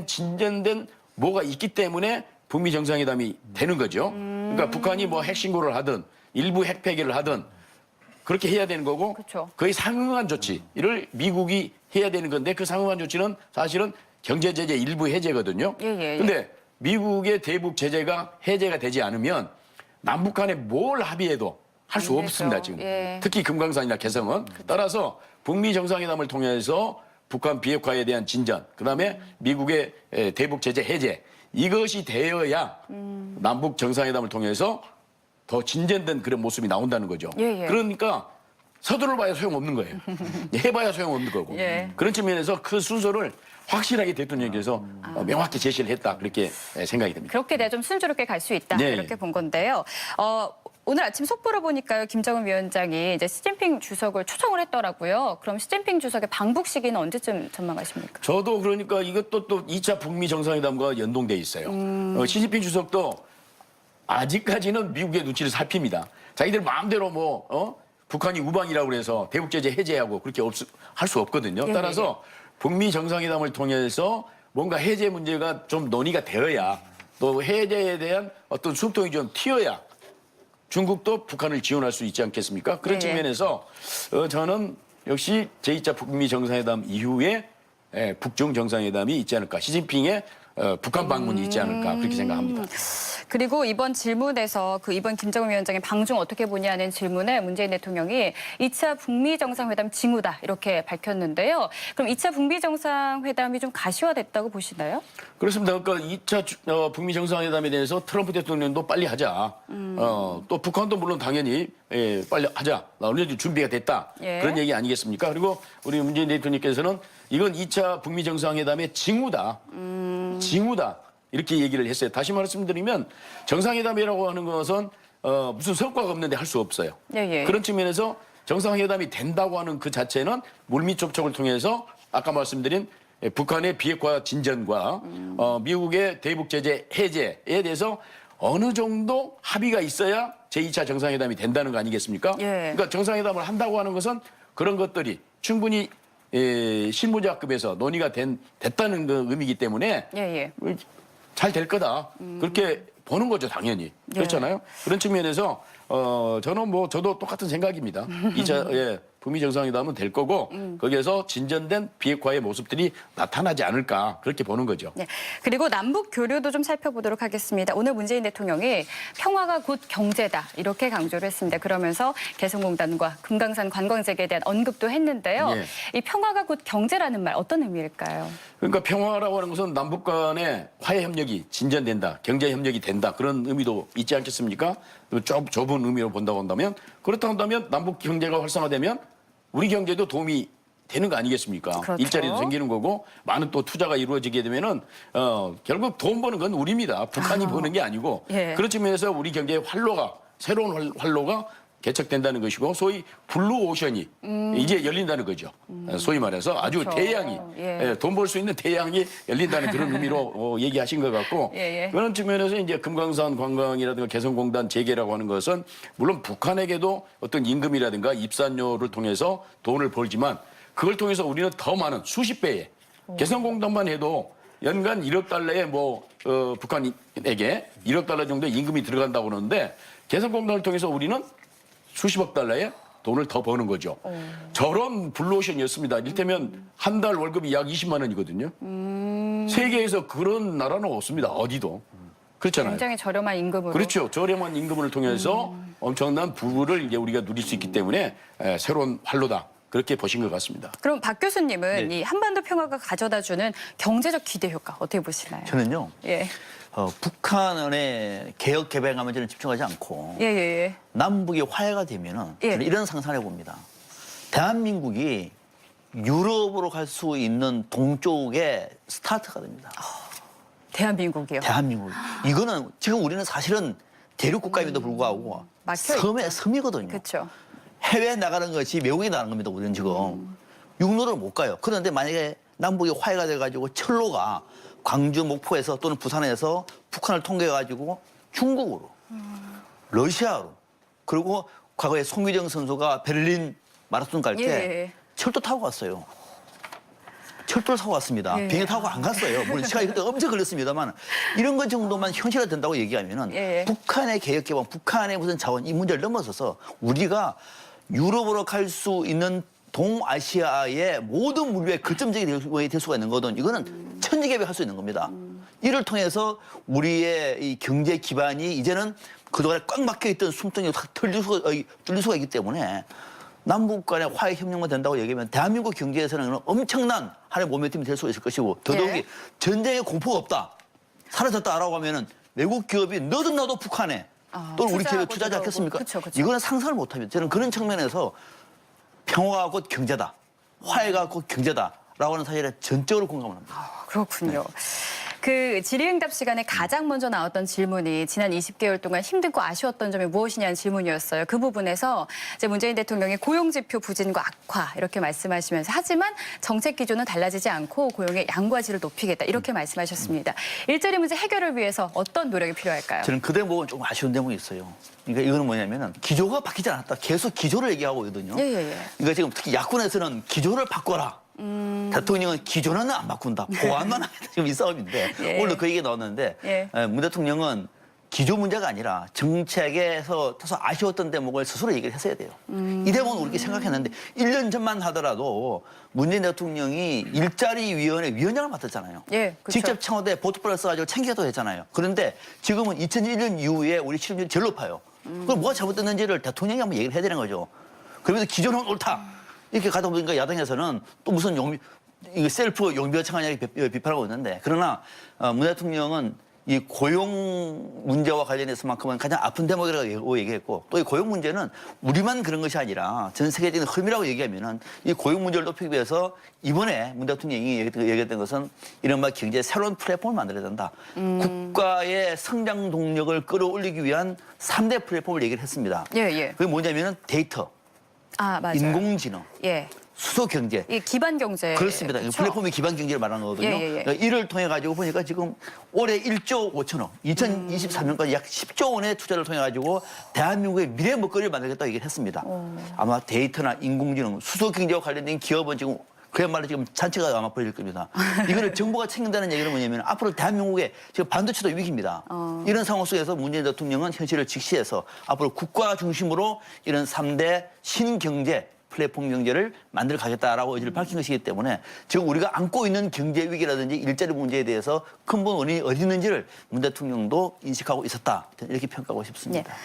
제대된 진전된 뭐가 있기 때문에 북미 정상회담이 되는 거죠. 그러니까 북한이 뭐 핵신고를 하든 일부 핵 폐기를 하든 그렇게 해야 되는 거고 그쵸. 거의 상응한 조치를 미국이 해야 되는 건데 그 상응한 조치는 사실은 경제 제재 일부 해제거든요. 예. 근데 미국의 대북 제재가 해제가 되지 않으면 남북 간에 뭘 합의해도 할 수 안 되죠. 없습니다, 지금. 예. 특히 금강산이나 개성은. 따라서 북미 정상회담을 통해서 북한 비핵화에 대한 진전, 그다음에 미국의 대북 제재 해제 이것이 되어야 남북 정상회담을 통해서 더 진전된 그런 모습이 나온다는 거죠. 예. 그러니까 서두를 봐야 소용없는 거예요. 해봐야 소용없는 거고. 예. 그런 측면에서 그 순서를 확실하게 대통령께서 명확히 제시를 했다. 그렇게 생각이 됩니다. 그렇게 내가 좀 순조롭게 갈 수 있다. 네. 이렇게 본 건데요. 오늘 아침 속보를 보니까요. 김정은 위원장이 이제 시진핑 주석을 초청을 했더라고요. 그럼 시진핑 주석의 방북 시기는 언제쯤 전망하십니까? 저도 그러니까 이것도 또 2차 북미 정상회담과 연동돼 있어요. 시진핑 주석도 아직까지는 미국의 눈치를 살핍니다. 자기들 마음대로 북한이 우방이라고 그래서 대북 제재 해제하고 그렇게 할 수 없거든요. 예. 따라서 북미 정상회담을 통해서 뭔가 해제 문제가 좀 논의가 되어야 또 해제에 대한 어떤 숨통이 좀 튀어야 중국도 북한을 지원할 수 있지 않겠습니까? 그런 예. 측면에서 저는 역시 제2차 북미 정상회담 이후에 북중 정상회담이 있지 않을까. 시진핑의 북한 방문이 있지 않을까 그렇게 생각합니다. 그리고 이번 질문에서 이번 김정은 위원장의 방중 어떻게 보냐는 질문에 문재인 대통령이 2차 북미 정상회담 징후다 이렇게 밝혔는데요. 그럼 2차 북미 정상회담이 좀 가시화됐다고 보시나요? 그렇습니다. 그러니까 2차 북미 정상회담에 대해서 트럼프 대통령도 빨리 하자. 또 북한도 물론 당연히 빨리 하자. 언제든지 준비가 됐다. 예. 그런 얘기 아니겠습니까? 그리고 우리 문재인 대통령께서는 이건 2차 북미 정상회담의 징후다. 징후다. 이렇게 얘기를 했어요. 다시 말씀드리면 정상회담이라고 하는 것은 무슨 성과가 없는데 할 수 없어요. 예. 그런 측면에서 정상회담이 된다고 하는 그 자체는 물밑 접촉을 통해서 아까 말씀드린 북한의 비핵화 진전과 미국의 대북 제재 해제에 대해서 어느 정도 합의가 있어야 제2차 정상회담이 된다는 거 아니겠습니까? 예. 그러니까 정상회담을 한다고 하는 것은 그런 것들이 충분히 실무자급에서 논의가 됐다는 그 의미이기 때문에 예. 잘 될 거다. 그렇게 보는 거죠, 당연히. 그렇잖아요. 그런 측면에서 저는 저도 똑같은 생각입니다. 2차 북미 정상회담은 될 거고 거기에서 진전된 비핵화의 모습들이 나타나지 않을까 그렇게 보는 거죠. 네. 그리고 남북 교류도 좀 살펴보도록 하겠습니다. 오늘 문재인 대통령이 평화가 곧 경제다 이렇게 강조를 했습니다. 그러면서 개성공단과 금강산 관광재개에 대한 언급도 했는데요. 예. 이 평화가 곧 경제라는 말 어떤 의미일까요? 그러니까 평화라고 하는 것은 남북 간의 화해 협력이 진전된다, 경제 협력이 된다 그런 의미도 있지 않겠습니까? 좁은 의미로 본다고 한다면 그렇다고 한다면 남북 경제가 활성화되면 우리 경제도 도움이 되는 거 아니겠습니까? 그렇죠. 일자리도 생기는 거고 많은 또 투자가 이루어지게 되면은 결국 돈 버는 건 우리입니다. 북한이 버는 게 아니고 예. 그런 측면에서 우리 경제의 새로운 활로가 개척된다는 것이고 소위 블루오션이 이제 열린다는 거죠. 소위 말해서 아주 그렇죠. 대양이 돈 벌 수 있는 대양이 열린다는 그런 의미로 얘기하신 것 같고 예. 그런 측면에서 이제 금강산 관광이라든가 개성공단 재개라고 하는 것은 물론 북한에게도 어떤 임금이라든가 입산료를 통해서 돈을 벌지만 그걸 통해서 우리는 더 많은 수십 배의 개성공단만 해도 연간 1억 달러에 북한에게 1억 달러 정도의 임금이 들어간다고 그러는데 개성공단을 통해서 우리는 수십억 달러의 돈을 더 버는 거죠. 저런 블루오션이었습니다. 이를테면 한 달 월급이 약 20만 원이거든요. 세계에서 그런 나라는 없습니다. 어디도. 그렇잖아요. 굉장히 저렴한 임금으로. 그렇죠. 저렴한 임금을 통해서 엄청난 부를 이제 우리가 누릴 수 있기 때문에 새로운 활로다. 그렇게 보신 것 같습니다. 그럼 박 교수님은 네. 이 한반도 평화가 가져다주는 경제적 기대 효과 어떻게 보시나요? 저는요. 예. 북한의 개혁 개방에 저는 집중하지 않고 예. 남북이 화해가 되면은 예. 저는 이런 상상을 해봅니다. 대한민국이 유럽으로 갈 수 있는 동쪽의 스타트가 됩니다. 대한민국이요. 대한민국. 이거는 지금 우리는 사실은 대륙 국가임에도 불구하고 막혀있죠. 섬이거든요. 그렇죠. 해외에 나가는 것이 외국에 나가는 겁니다. 우리는 지금 육로를 못 가요. 그런데 만약에 남북이 화해가 돼가지고 철로가 광주, 목포에서 또는 부산에서 북한을 통과해가지고 중국으로, 러시아로, 그리고 과거에 송유정 선수가 베를린 마라톤 갈 때 예. 철도 타고 갔어요. 철도를 사고 왔습니다. 예. 비행기 타고 안 갔어요. 물론 시간이 그때 엄청 걸렸습니다만 이런 것 정도만 현실화 된다고 얘기하면은 예. 북한의 개혁 개방, 북한의 무슨 자원 이 문제를 넘어서서 우리가 유럽으로 갈 수 있는 동아시아의 모든 물류의 거점적이 될 수가 있는 거든 이거는 천지개벽할 수 있는 겁니다. 이를 통해서 우리의 이 경제 기반이 이제는 그동안에 꽉 막혀 있던 숨통이 뚫릴 수가 있기 때문에 남북 간의 화해 협력만 된다고 얘기하면 대한민국 경제에서는 엄청난 하나의 모멘텀이 될 수 있을 것이고 더더욱이 예. 전쟁의 공포가 없다. 사라졌다라고 하면은 외국 기업이 너든 나도 북한에 또는 우리 기업에 투자하지 들어오고. 않겠습니까? 그쵸. 이거는 상상을 못합니다. 저는 그런 측면에서 평화가 곧 경제다. 화해가 곧 경제다라고 하는 사실에 전적으로 공감을 합니다. 그렇군요. 그 질의응답 시간에 가장 먼저 나왔던 질문이 지난 20개월 동안 힘들고 아쉬웠던 점이 무엇이냐는 질문이었어요. 그 부분에서 이제 문재인 대통령이 고용지표 부진과 악화 이렇게 말씀하시면서 하지만 정책 기조는 달라지지 않고 고용의 양과 질을 높이겠다 이렇게 말씀하셨습니다. 일자리 문제 해결을 위해서 어떤 노력이 필요할까요? 저는 그 대목은 조금 아쉬운 대목이 있어요. 그러니까 이거는 뭐냐면은 기조가 바뀌지 않았다. 계속 기조를 얘기하고 있거든요. 예. 그러니까 지금 특히 야권에서는 기조를 바꿔라. 대통령은 기조는 안 바꾼다. 보완만 하겠다. 지금 이 싸움인데 예. 오늘 그 얘기 나왔는데 예. 문 대통령은 기조 문제가 아니라 정책에서 다소 아쉬웠던 대목을 스스로 얘기를 했어야 돼요. 이 대목은 우리가 생각했는데 1년 전만 하더라도 문재인 대통령이 일자리위원회 위원장을 맡았잖아요. 예, 그렇죠. 직접 청와대 보트플러스 써가지고 챙겨도 했잖아요. 그런데 지금은 2001년 이후에 우리 실업률이 제일 높아요. 그럼 뭐가 잘못됐는지를 대통령이 한번 얘기를 해야 되는 거죠. 그러면서 기조는 옳다. 이렇게 가다 보니까 야당에서는 또 무슨 이거 셀프 용비어청하냐 비판하고 있는데 그러나 문 대통령은 이 고용 문제와 관련해서만큼은 가장 아픈 대목이라고 얘기했고 또 이 고용 문제는 우리만 그런 것이 아니라 전 세계적인 흐름이라고 얘기하면은 이 고용 문제를 높이기 위해서 이번에 문 대통령이 얘기했던 것은 이른바 경제 새로운 플랫폼을 만들어야 된다. 국가의 성장 동력을 끌어올리기 위한 3대 플랫폼을 얘기를 했습니다. 예. 그게 뭐냐면은 데이터, 맞아요. 인공지능, 예. 수소 경제. 이 기반 경제. 그렇습니다. 그렇죠? 플랫폼의 기반 경제를 말하는 거거든요. 예. 그러니까 이를 통해 가지고 보니까 지금 올해 1조 5천억, 2023년까지 약 10조 원의 투자를 통해 가지고 대한민국의 미래 먹거리를 만들겠다고 얘기를 했습니다. 아마 데이터나 인공지능, 수소 경제와 관련된 기업은 지금 그야말로 지금 잔치가 아마 벌릴 겁니다. 이거를 정부가 챙긴다는 얘기는 뭐냐면 앞으로 대한민국의 지금 반도체도 위기입니다. 이런 상황 속에서 문재인 대통령은 현실을 직시해서 앞으로 국가 중심으로 이런 3대 신경제 플랫폼 경제를 만들어 가겠다라고 의지를 밝힌 것이기 때문에 지금 우리가 안고 있는 경제 위기라든지 일자리 문제에 대해서 근본 원인이 어디 있는지를 문 대통령도 인식하고 있었다. 이렇게 평가하고 싶습니다. 예.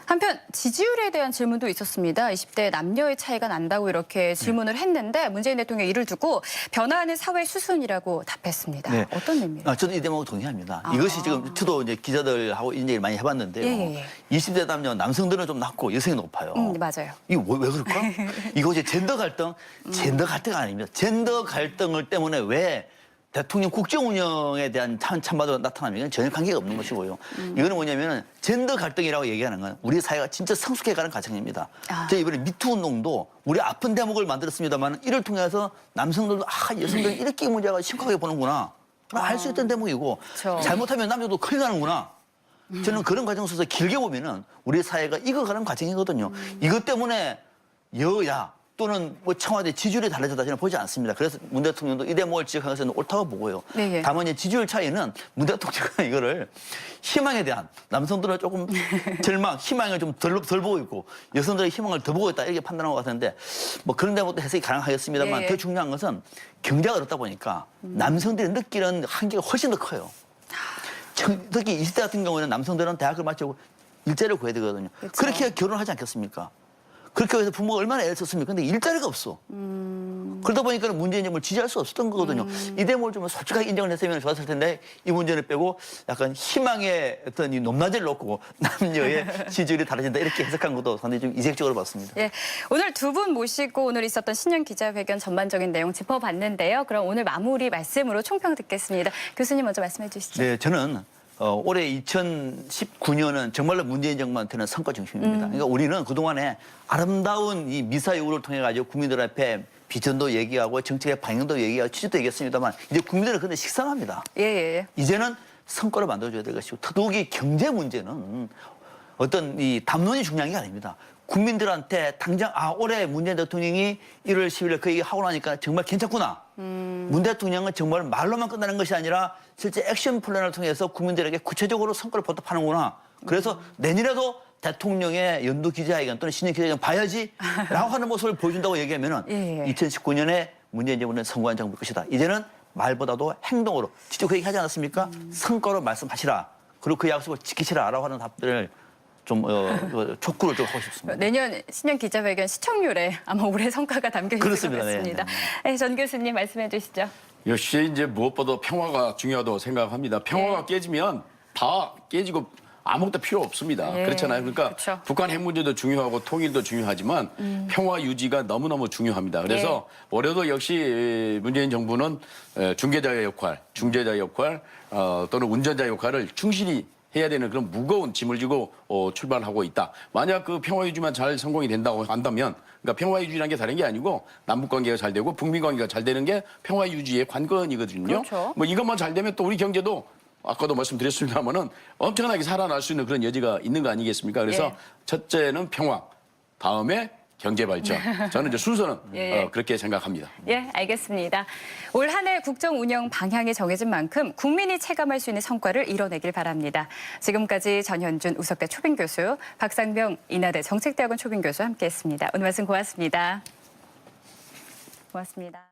한편 지지율에 대한 질문도 있었습니다. 20대 남녀의 차이가 난다고 이렇게 질문을 했는데 문재인 대통령이 이를 두고 변화하는 사회 수순이라고 답했습니다. 네. 어떤 의미입니까? 저도 이 대목을 동의합니다. 이것이 지금 저도 이제 기자들하고 이런 얘기를 많이 해봤는데요. 예. 20대 남녀 남성들은 좀 낮고 여성이 높아요. 맞아요. 이거 왜 그럴까? 이거 이제 젠더 갈등, 젠더 갈등 아닙니다. 젠더 갈등을 때문에 왜 대통령 국정 운영에 대한 찬바가 나타나면 전혀 관계가 없는 것이고요. 이거는 뭐냐면은 젠더 갈등이라고 얘기하는 건 우리 사회가 진짜 성숙해가는 과정입니다. 저희 이번에 미투 운동도 우리 아픈 대목을 만들었습니다만 이를 통해서 남성들도 여성들은 이렇게 문제가 심각하게 보는구나. 알 수 있던 대목이고 그렇죠. 잘못하면 남자도 큰일 나는구나. 저는 그런 과정 속에서 길게 보면은 우리 사회가 익어가는 과정이거든요. 이것 때문에 여야 또는 뭐 청와대 지지율이 달라졌다 저는 보지 않습니다. 그래서 문 대통령도 이 대목을 지적한 것은 옳다고 보고요. 네. 다만 이제 지지율 차이는 문 대통령은 이거를 희망에 대한 남성들은 조금 절망, 희망을 좀 덜 보고 있고 여성들의 희망을 더 보고 있다 이렇게 판단한 것 같은데 뭐 그런 대목도 해석이 가능하겠습니다만 예. 더 중요한 것은 경제가 어렵다 보니까 남성들이 느끼는 한계가 훨씬 더 커요. 특히 20대 같은 경우에는 남성들은 대학을 마치고 일자리를 구해야 되거든요. 그렇죠. 그렇게 해야 결혼을 하지 않겠습니까? 그렇게 해서 부모가 얼마나 애를 썼습니까? 근데 일자리가 없어. 그러다 보니까 문재인 정부를 지지할 수 없었던 거거든요. 이 대목을 좀 솔직하게 인정을 했으면 좋았을 텐데 이 문제를 빼고 약간 희망의 어떤 이 높낮이를 놓고 남녀의 지지율이 다르진다 이렇게 해석한 것도 상당히 좀 이색적으로 봤습니다. 예, 오늘 두 분 모시고 오늘 있었던 신년 기자회견 전반적인 내용 짚어봤는데요. 그럼 오늘 마무리 말씀으로 총평 듣겠습니다. 교수님 먼저 말씀해 주시죠. 네, 저는 올해 2019년은 정말로 문재인 정부한테는 성과 중심입니다. 그러니까 우리는 그동안에 아름다운 이 미사여구를 통해 가지고 국민들 앞에 비전도 얘기하고 정책의 방향도 얘기하고 취지도 얘기했습니다만 이제 국민들은 근데 식상합니다. 예. 이제는 성과를 만들어줘야 될 것이고 더더욱이 경제 문제는 어떤 이 담론이 중요한 게 아닙니다. 국민들한테 당장 올해 문재인 대통령이 1월 10일에 그 얘기 하고 나니까 정말 괜찮구나. 문 대통령은 정말 말로만 끝나는 것이 아니라 실제 액션 플랜을 통해서 국민들에게 구체적으로 성과를 보답하는구나. 그래서 내년에도 대통령의 연도 기자회견 또는 신년 기자회견 봐야지라고 하는 모습을 보여준다고 얘기하면은 예. 2019년에 문재인 정부는 성공한 정부일 것이다. 이제는 말보다도 행동으로 직접 그 얘기하지 않았습니까? 성과로 말씀하시라. 그리고 그 약속을 지키시라라고 하는 답들을 좀 촉구를 좀 하고 싶습니다. 내년 신년 기자회견 시청률에 아마 올해 성과가 담겨 있을 그렇습니다. 것 같습니다. 네, 네, 전 교수님 말씀해 주시죠. 역시 이제 무엇보다 평화가 중요하다고 생각합니다. 평화가 깨지면 다 깨지고 아무것도 필요 없습니다. 예, 그렇잖아요. 그러니까 그렇죠. 북한 핵 문제도 중요하고 통일도 중요하지만 평화 유지가 너무너무 중요합니다. 그래서 올해도 역시 문재인 정부는 중개자의 역할, 중재자의 역할 또는 운전자 역할을 충실히 해야 되는 그런 무거운 짐을 지고 출발하고 있다. 만약 그 평화 유지만 잘 성공이 된다고 한다면, 그러니까 평화 유지라는 게 다른 게 아니고 남북 관계가 잘 되고 북미 관계가 잘 되는 게 평화 유지의 관건이거든요. 그렇죠. 뭐 이것만 잘 되면 또 우리 경제도 아까도 말씀드렸습니다만은 엄청나게 살아날 수 있는 그런 여지가 있는 거 아니겠습니까? 그래서 예. 첫째는 평화, 다음에 경제 발전. 저는 이제 순서는 예. 그렇게 생각합니다. 예, 알겠습니다. 올 한 해 국정 운영 방향이 정해진 만큼 국민이 체감할 수 있는 성과를 이뤄내길 바랍니다. 지금까지 전현준 우석대 초빙 교수, 박상병 인하대 정책대학원 초빙 교수 함께했습니다. 오늘 말씀 고맙습니다. 고맙습니다.